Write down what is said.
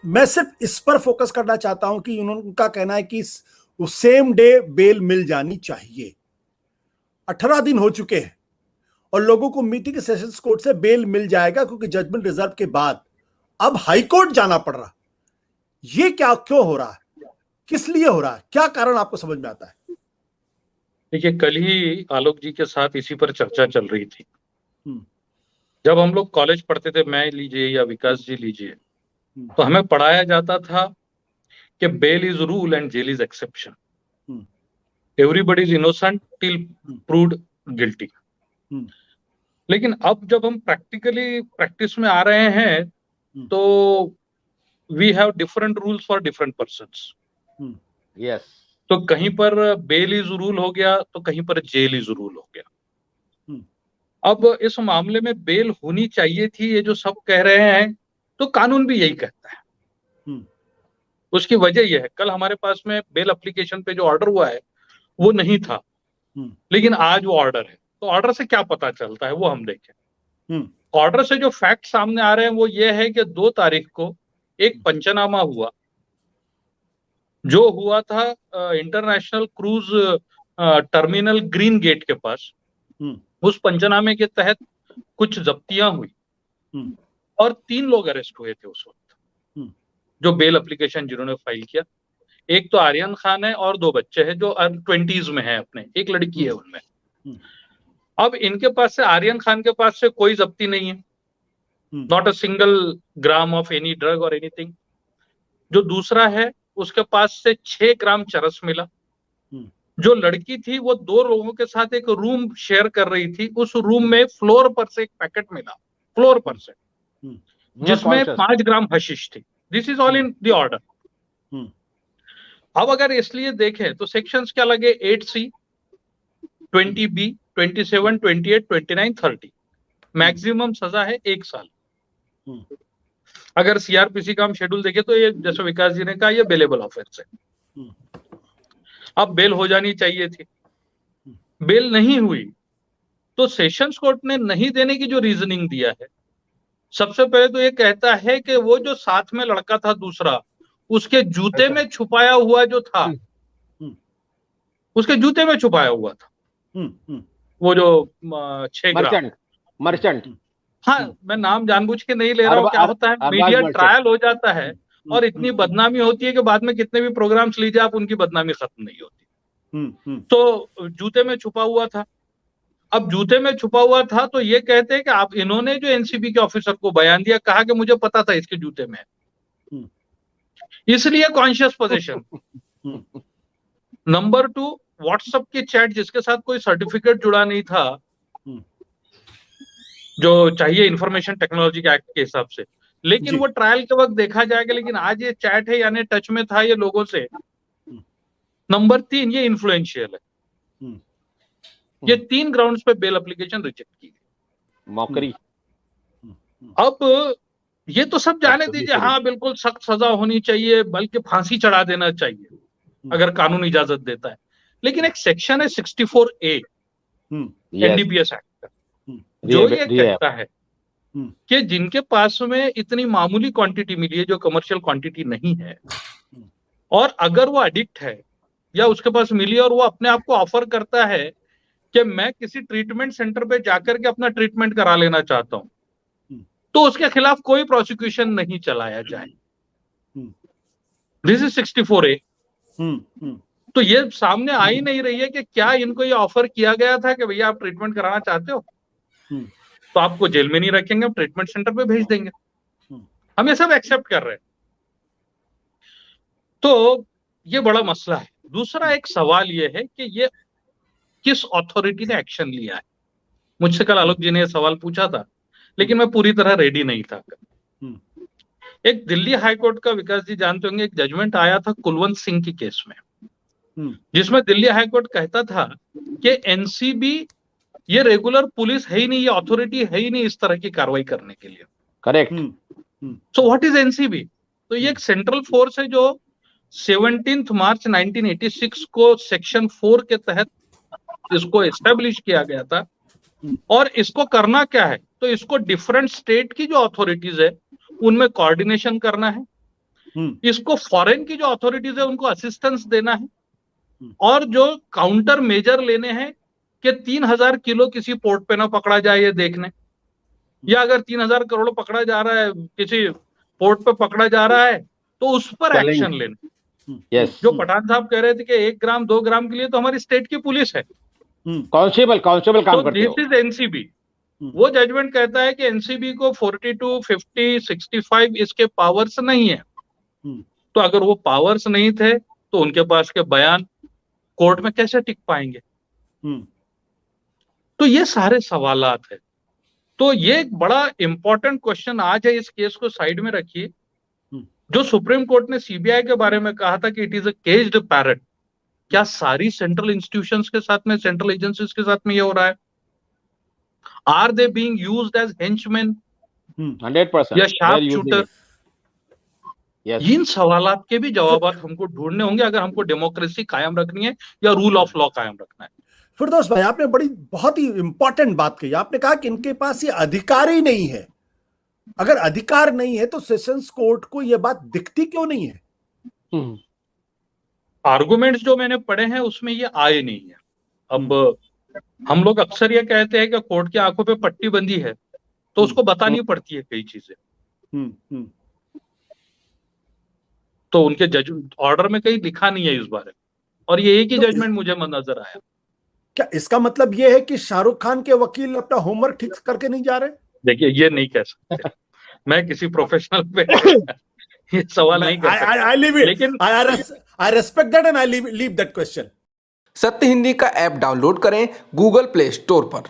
मैं सिर्फ इस पर फोकस करना चाहता हूं कि उनका कहना है कि सेम डे बेल मिल जानी चाहिए। 18 दिन हो चुके हैं और लोगों को मीटिंग सेशंस कोर्ट से बेल मिल जाएगा क्योंकि जजमेंट रिजर्व के बाद अब हाई कोर्ट जाना पड़ रहा। ये क्या, क्यों हो रहा है, किस लिए हो रहा है, क्या कारण आपको समझ में आता है? देखिए, कल ही आलोक जी के साथ इसी पर चर्चा चल रही थी। जब हम लोग कॉलेज पढ़ते थे, मैं लीजिए या विकास जी लीजिए, तो हमें पढ़ाया जाता था कि bail is rule and jail is exception, everybody is innocent till proved guilty. लेकिन अब जब हम प्रैक्टिस में आ रहे हैं तो we have different rules for different persons. Yes. तो कहीं पर बेल इज रूल हो गया तो कहीं पर जेल इज रूल हो गया। अब इस मामले में बेल होनी चाहिए थी, ये जो सब कह रहे हैं, तो कानून भी यही कहता है। उसकी वजह यह है, कल हमारे पास में बेल एप्लीकेशन पे जो ऑर्डर हुआ है वो नहीं था, लेकिन आज वो ऑर्डर है। तो ऑर्डर से क्या पता चलता है वो हम देखें। ऑर्डर से जो फैक्ट सामने आ रहे हैं वो ये है कि 2 तारीख को एक पंचनामा हुआ, जो हुआ था international cruise terminal green gate के पास। उस पंचनामे के तहत कुछ जब्तियां हुई और 3 लोग अरेस्ट हुए थे उस वक्त, जो बेल एप्लीकेशन जिन्होंने फाइल किया। एक तो आर्यन खान है और 2 बच्चे हैं जो 20s में हैं अपने, एक लड़की है उनमें। अब इनके पास से, आर्यन खान के पास से कोई जब्ती नहीं है, not a single gram of any drug और एनीथिंग। जो दूसरा है उसके पास से 6 ग्राम चरस मिला। जो लड़की थी वो 2 लोगों के साथ एक रूम शेयर कर रही थी, उस रूम में फ्लोर पर से एक पैकेट मिला, फ्लोर पर से, जिसमें 5 ग्राम हशीश थी। This is all in the order. अब अगर इसलिए देखें तो सेक्शंस क्या लगे, 8C, 20B, 27, 28, 29, 30। मैक्सिमम सजा है 1 साल। अगर सीआरपीसी का हम शेड्यूल देखें तो ये, जैसे विकास जी ने कहा, ये बेलेबल ऑफेंस है। अब बेल हो जानी चाहिए थी, बेल नहीं हुई, तो सेशंस कोर्ट ने नहीं देने की जो रीजनिंग दिया है, सबसे पहले तो ये कहता है कि वो जो साथ में लड़का था दूसरा, उसके जूते में छुपाया हुआ जो था, उसके जूते में छुपाया हुआ था वो जो 6 ग्राम मर्चेंट। हाँ, मैं नाम जानबूझ के नहीं ले रहा हूँ। क्या होता है, मीडिया ट्रायल हो जाता है और इतनी बदनामी होती है कि बाद में कितने भी प्रोग्राम्स लीजिए आप, उनकी बदनामी खत्म नहीं होती। तो जूते में छुपा हुआ था। अब जूते में छुपा हुआ था तो ये कहते हैं कि आप, इन्होंने जो एनसीबी के ऑफिसर को बयान दिया, कहा कि मुझे पता था इसके जूते में, इसलिए कॉन्शियस पोजीशन। नंबर 2, व्हाट्सएप के चैट जिसके साथ कोई सर्टिफिकेट जुड़ा नहीं था, जो चाहिए इंफॉर्मेशन टेक्नोलॉजी के एक्ट के हिसाब से, लेकिन वो ट्रायल के वक्त देखा जाएगा। लेकिन आज ये चैट है, यानी टच में था ये लोगों से। नंबर 3, ये इन्फ्लुएंशियल है। ये 3 ग्राउंड्स पे बेल एप्लीकेशन रिजेक्ट की गई। मौकरी। अब ये तो सब जाने दीजिए, हाँ बिल्कुल सख्त सजा होनी चाहिए, बल्कि फांसी चढ़ा देना चाहिए अगर कानून इजाजत देता है। लेकिन एक सेक्शन है 64A एनडीपीएस एक्ट का, जो ये कहता है कि जिनके पास में इतनी मामूली क्वांटिटी मिली है, जो कमर्शियल क्वांटिटी नहीं है, और अगर वो एडिक्ट है या उसके पास मिली और वो अपने आप को ऑफर करता है कि मैं किसी ट्रीटमेंट सेंटर पे जाकर के अपना ट्रीटमेंट करा लेना चाहता हूं, तो उसके खिलाफ कोई प्रोसिक्यूशन नहीं चलाया जाए। This is 64A। तो ये सामने आ ही नहीं रही है कि क्या इनको ये ऑफर किया गया था कि भैया आप ट्रीटमेंट कराना चाहते हो तो आपको जेल में नहीं रखेंगे, हम ट्रीटमेंट सेंटर पे भेज देंगे। हम ये सब एक्सेप्ट कर रहे हैं। तो ये बड़ा मसला है। दूसरा एक सवाल ये है कि ये किस अथॉरिटी ने एक्शन लिया है। मुझसे कल आलोक जी ने यह सवाल पूछा था, लेकिन मैं पूरी तरह रेडी नहीं था। एक दिल्ली हाईकोर्ट का, विकास जी जानते होंगे, एक जजमेंट आया था कुलवंत सिंह की केस में, जिसमें दिल्ली हाईकोर्ट कहता था कि एनसीबी ये रेगुलर पुलिस है ही नहीं, ये अथॉरिटी है ही नहीं इस तरह की कार्रवाई करने के लिए। Correct. So what is NCB? तो ये एक सेंट्रल फोर्स है जो 17 मार्च 1986 को सेक्शन 4 के तहत इसको एस्टेब्लिश किया गया था। और इसको करना क्या है, तो इसको डिफरेंट स्टेट की जो अथॉरिटीज है उनमें कोऑर्डिनेशन करना है, इसको फॉरेन की जो अथॉरिटीज है उनको असिस्टेंस देना है, और जो काउंटर मेजर लेने हैं कि 3,000 किलो किसी पोर्ट पे ना पकड़ा जाए ये देखने, या अगर 3,000 करोड़ पकड़ा जा रहा है किसी पोर्ट पे पकड़ा जा रहा है तो उस पर एक्शन लेने। यस, जो पठान साहब कह रहे थे कि 1 ग्राम 2 ग्राम के लिए तो हमारी स्टेट की पुलिस है, कांस्टेबल काम तो करते हो। This is NCB. वो जजमेंट कहता है कि एनसीबी को 42, 50, 65 इसके पावर्स नहीं है। तो अगर वो पावर्स नहीं थे तो उनके पास के बयान कोर्ट में कैसे टिक पाएंगे? तो ये सारे सवालात है। तो ये एक बड़ा इंपॉर्टेंट क्वेश्चन आज है, इस केस को साइड में रखिए। जो सुप्रीम कोर्ट ने सीबीआई के बारे में कहा था कि it is a caged parrot, क्या सारी सेंट्रल इंस्टीट्यूशंस के साथ में, सेंट्रल एजेंसीज के साथ में ये हो रहा है? Are they being used as henchman 100% या शार्प शूटर? यस, इन सवालात के भी जवाब हमको ढूंढने होंगे अगर हमको डेमोक्रेसी कायम रखनी है या रूल ऑफ लॉ कायम रखना है। फिरदौस भाई, आपने बहुत ही इंपॉर्टेंट बात कही। आपने कहा कि इनके पास ये अधिकार ही नहीं है। अगर अधिकार नहीं है तो सेशंस कोर्ट को यह बात दिखती क्यों नहीं है? आर्गुमेंट्स जो मैंने पढ़े हैं उसमें ये आए नहीं है। अब हम लोग अक्सर ये कहते हैं कि कोर्ट की आंखों पे पट्टी बंदी है तो उसको बतानी पड़ती है कई चीजें। तो उनके जज ऑर्डर में कहीं लिखा नहीं है इस बारे में, और ये एक ही जजमेंट मुझे नजर आया। क्या इसका मतलब ये है कि शाहरुख खान के वकील अपना होमवर्क ठीक करके नहीं जा रहे? देखिए, ये नहीं कह सकते। मैं किसी प्रोफेशनल पे ये सवाल नहीं कर सकता, लेकिन I respect that and I leave that question. सत्य हिंदी का ऐप डाउनलोड करें गूगल प्ले स्टोर पर।